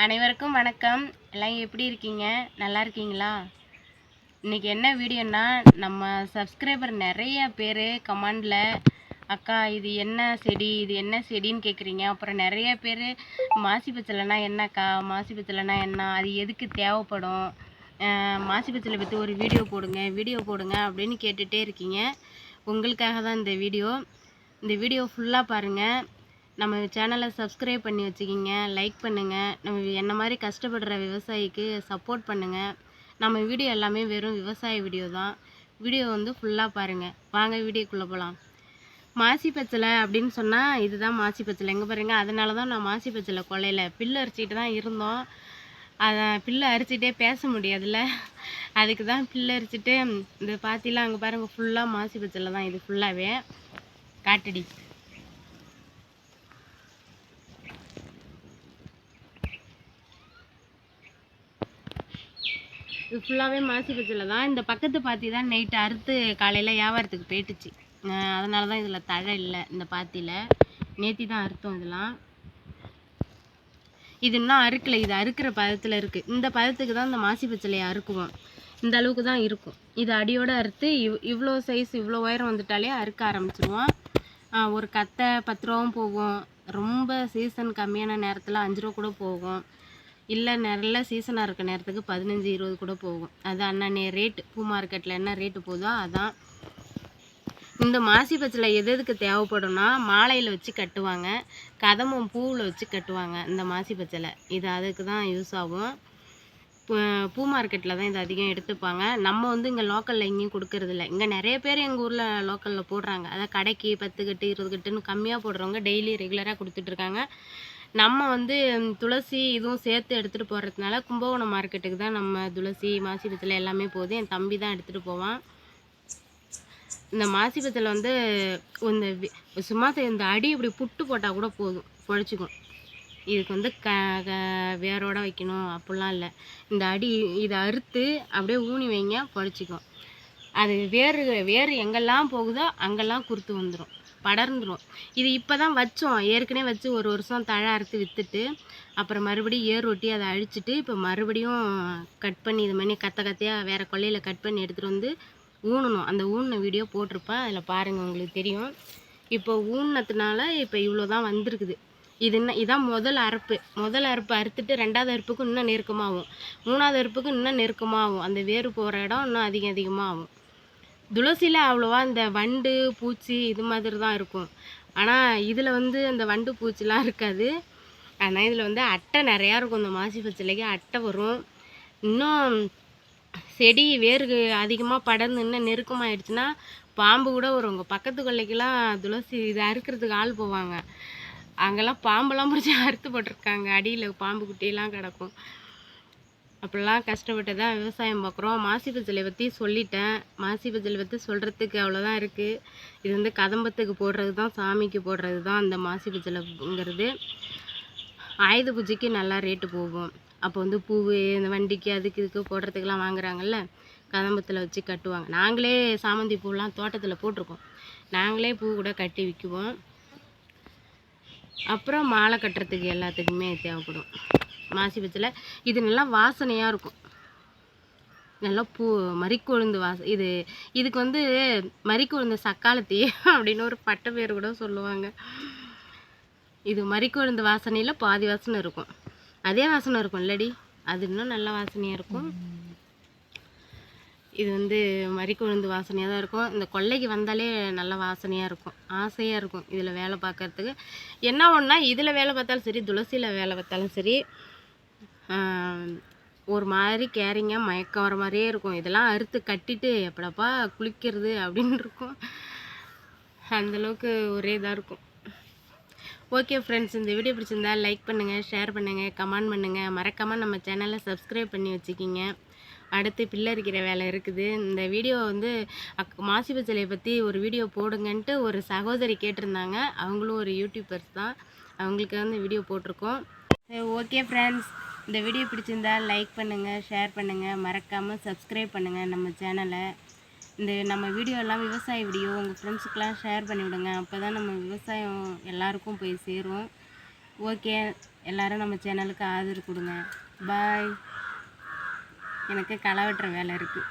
அனைவருக்கும் வணக்கம். எல்லாம் எப்படி இருக்கீங்க? நல்லா இருக்கீங்களா? இன்னைக்கு என்ன வீடியோன்னா, நம்ம சப்ஸ்கிரைபர் நிறைய பேர் கமெண்டில் அக்கா இது என்ன செடி, இது என்ன செடின்னு கேட்குறீங்க. அப்புறம் நிறைய பேர் மாசி பச்சலைனா என்னக்கா, மாசி பச்சலைனா என்ன, அது எதுக்கு தேவைப்படும், மாசி பச்சலை பற்றி ஒரு வீடியோ போடுங்க அப்படின்னு கேட்டுகிட்டே இருக்கீங்க. உங்களுக்காக தான் இந்த வீடியோ ஃபுல்லாக பாருங்கள். நம்ம சேனலை சப்ஸ்கிரைப் பண்ணி வச்சுக்கிங்க, லைக் பண்ணுங்கள். நம்ம என்ன மாதிரி கஷ்டப்படுற விவசாயிக்கு சப்போர்ட் பண்ணுங்கள். நம்ம வீடியோ எல்லாமே வெறும் விவசாய வீடியோ தான். வீடியோ ஃபுல்லாக பாருங்கள். வாங்க வீடியோக்குள்ளே போகலாம். மாசி பச்சலை அப்படின்னு சொன்னால் இதுதான் மாசி பச்சலை. எங்கே பாருங்க, அதனால தான் நான் மாசி பச்சலை கொள்ளையில் பில்லு அரிச்சிட்டு தான் இருந்தோம். அதை பில்லு அரிச்சிட்டே பேச முடியாதுல்ல, அதுக்கு தான் பில்லு அரிச்சிட்டு இந்த பாத்திலாம் அங்கே பாருங்கள், ஃபுல்லாக மாசி பச்சலை தான். இது ஃபுல்லாகவே காட்டடி. இது ஃபுல்லாகவே மாசி பச்சலை தான். இந்த பக்கத்து பாத்தி தான் நைட்டு அறுத்து காலையில் வியாபாரத்துக்கு போயிட்டுச்சு. அதனால தான் இதில் தழை இல்லை. இந்த பாத்தியில் நேத்தி தான் அறுத்தோம். இதெல்லாம் இது இன்னும் அறுக்கலை. இது அறுக்கிற பதத்தில் இருக்குது. இந்த பதத்துக்கு தான் இந்த மாசி பச்சலையை அறுக்குவோம். இந்த அளவுக்கு தான் இருக்கும். இது அடியோடு அறுத்து இவ்வளோ சைஸ் இவ்வளோ உயரம் வந்துட்டாலே அறுக்க ஆரம்பிச்சிடுவோம். ஒரு கத்தை 10 ரூபாவும் போகும். ரொம்ப சீசன் கம்மியான நேரத்தில் 5 ரூபா கூட போகும். இல்லை நல்ல சீசனாக இருக்க நேரத்துக்கு 15-20 கூட போகும். அது அன்னன்னைய ரேட்டு. பூ மார்க்கெட்டில் என்ன ரேட்டு போதோ அதான். இந்த மாசி பச்சலை எதுக்கு தேவைப்படும்னா, மாலையில் வச்சு கட்டுவாங்க, கதம்பம் பூவில் வச்சு கட்டுவாங்க. இந்த மாசி பச்சலை இது அதுக்கு தான் யூஸ் ஆகும். பூ மார்க்கெட்டில் தான் இது அதிகம் எடுத்துப்பாங்க. நம்ம இங்கே லோக்கலில் எங்கேயும் கொடுக்கறதில்ல. இங்கே நிறைய பேர் எங்கள் ஊரில் லோக்கலில் போடுறாங்க. அதான் கடைக்கு 10 கட்டு 20 கட்டுன்னு கம்மியாக போடுறவங்க டெய்லி ரெகுலராக கொடுத்துட்ருக்காங்க. நம்ம துளசி இதுவும் சேர்த்து எடுத்துகிட்டு போகிறதுனால கும்பகோணம் மார்க்கெட்டுக்கு தான் நம்ம துளசி மாசி பச்சலை எல்லாமே போகுது. என் தம்பி தான் எடுத்துகிட்டு போவான். இந்த மாசி பச்சலை இந்த சும்மா இந்த அடி இப்படி புட்டு போட்டால் கூட போதும், பொழைச்சிக்கும். இதுக்கு வேரோட வைக்கணும் அப்படிலாம் இல்லை. இந்த அடி இதை அறுத்து அப்படியே ஊனி வைங்க, பொழைச்சிக்கும். அது வேறு எங்கெல்லாம் போகுதோ அங்கெல்லாம் குறுத்து வந்துடும், படர்ந்துடும். இது இப்போ தான் வச்சோம். ஏற்கனவே வச்சு ஒரு வருஷம் தழை அறுத்து விற்றுட்டு அப்புறம் மறுபடியும் ஏர் ஒட்டி அதை அழிச்சிட்டு இப்போ மறுபடியும் கட் பண்ணி இது மாதிரி கத்தையாக வேறு கொல்லையில் கட் பண்ணி எடுத்துகிட்டு ஊனணும். அந்த ஊனின வீடியோ போட்டிருப்பேன், அதில் பாருங்கள், உங்களுக்கு தெரியும். இப்போ ஊனத்துனால இப்போ இவ்வளோ தான் வந்திருக்குது. இதான் முதல் அறுப்பு அறுத்துட்டு 2வது அறுப்புக்கு இன்னும் நெருக்கமாகும், 3வது அறுப்புக்கு இன்னும் நெருக்கமாகும். அந்த வேறு போகிற இடம் இன்னும் அதிகமாகும். துளசியில் அவ்வளோவா இந்த வண்டு பூச்சி இது மாதிரி தான் இருக்கும். ஆனால் இதில் அந்த வண்டு பூச்சிலாம் இருக்காது. ஆனால் இதில் அட்டை நிறையா இருக்கும். இந்த மாசி பச்சலைக்கு அட்டை வரும். இன்னும் செடி வேறு அதிகமாக படர்ந்து இன்னும் நெருக்கமாகிடுச்சுன்னா பாம்பு கூட வரும். உங்கள் பக்கத்து கொல்லைக்கெல்லாம் துளசி இதை அறுக்கிறதுக்கு ஆள் போவாங்க. அங்கெல்லாம் பாம்பெல்லாம் பிடிச்சி அறுத்து போட்டிருக்காங்க. அடியில் பாம்பு குட்டியெல்லாம் கிடக்கும். அப்படிலாம் கஷ்டப்பட்டு தான் விவசாயம் பார்க்குறோம். மாசி பச்சலை பற்றி சொல்லிட்டேன். மாசி பச்சலை பற்றி சொல்கிறதுக்கு அவ்வளோதான் இருக்குது. இது கதம்பத்துக்கு போடுறது தான், சாமிக்கு போடுறது தான் அந்த மாசி பச்சலைங்கிறது. ஆயுத பூஜைக்கு நல்லா ரேட்டு போகும். அப்போ பூ இந்த வண்டிக்கு அதுக்கு இதுக்கு போடுறதுக்கெலாம் வாங்குறாங்கல்ல, கதம்பத்தில் வச்சு கட்டுவாங்க. நாங்களே சாமந்தி பூலாம் தோட்டத்தில் போட்டிருக்கோம். நாங்களே பூ கூட கட்டி விற்குவோம். அப்புறம் மாலை கட்டுறதுக்கு எல்லாத்துக்குமே தேவைப்படும் மாசி பச்சலை. இது நல்லா வாசனையாக இருக்கும். நல்லா மறிக்கொழுந்து இதுக்கு மறிக்கொழுந்து சக்காலத்தி அப்படின்னு ஒரு பட்ட பேர் கூட சொல்லுவாங்க. இது மறிக்கொழுந்து வாசனையில் பாதி வாசனை இருக்கும். அதே வாசனை இருக்கும் இல்லடி, அது இன்னும் நல்ல வாசனையாக இருக்கும். இது மறிக்கொழுந்து வாசனையாக தான் இருக்கும். இந்த கொல்லைக்கு வந்தாலே நல்ல வாசனையாக இருக்கும், ஆசையாக இருக்கும் இதில் வேலை பார்க்குறதுக்கு. என்ன ஒன்றா இதில் வேலை பார்த்தாலும் சரி, துளசியில் வேலை பார்த்தாலும் சரி, ஒரு மாதிரி கேரிங்காக மயக்கம் வர மாதிரியே இருக்கும். இதெல்லாம் அறுத்து கட்டிட்டு எப்படப்பா குளிக்கிறது அப்படின்னு இருக்கும். அந்தளவுக்கு ஒரே இதாக இருக்கும். ஓகே ஃப்ரெண்ட்ஸ், இந்த வீடியோ பிடிச்சிருந்தா லைக் பண்ணுங்கள், ஷேர் பண்ணுங்கள், கமெண்ட் பண்ணுங்கள். மறக்காமல் நம்ம சேனலை சப்ஸ்கிரைப் பண்ணி வச்சுக்கிங்க. அடுத்து பில்லரிக்கிற வேலை இருக்குது. இந்த வீடியோ மாசி பச்சலையை பற்றி ஒரு வீடியோ போடுங்கன்ட்டு ஒரு சகோதரி கேட்டிருந்தாங்க. அவங்களும் ஒரு யூடியூபர்ஸ் தான். அவங்களுக்கு வீடியோ போட்டிருக்கோம். ஓகே ஃப்ரெண்ட்ஸ், இந்த வீடியோ பிடிச்சிருந்தா லைக் பண்ணுங்கள், ஷேர் பண்ணுங்கள், மறக்காமல் சப்ஸ்கிரைப் பண்ணுங்கள் நம்ம சேனலை. நம்ம வீடியோ எல்லாம் விவசாய வீடியோ உங்கள் ஃப்ரெண்ட்ஸுக்கெலாம் ஷேர் பண்ணிவிடுங்க. அப்போ தான் நம்ம விவசாயம் எல்லாருக்கும் போய் சேரும். ஓகே, எல்லோரும் நம்ம சேனலுக்கு ஆதரவு கொடுங்க. பாய். எனக்கு களை வெட்டுற வேலை இருக்குது.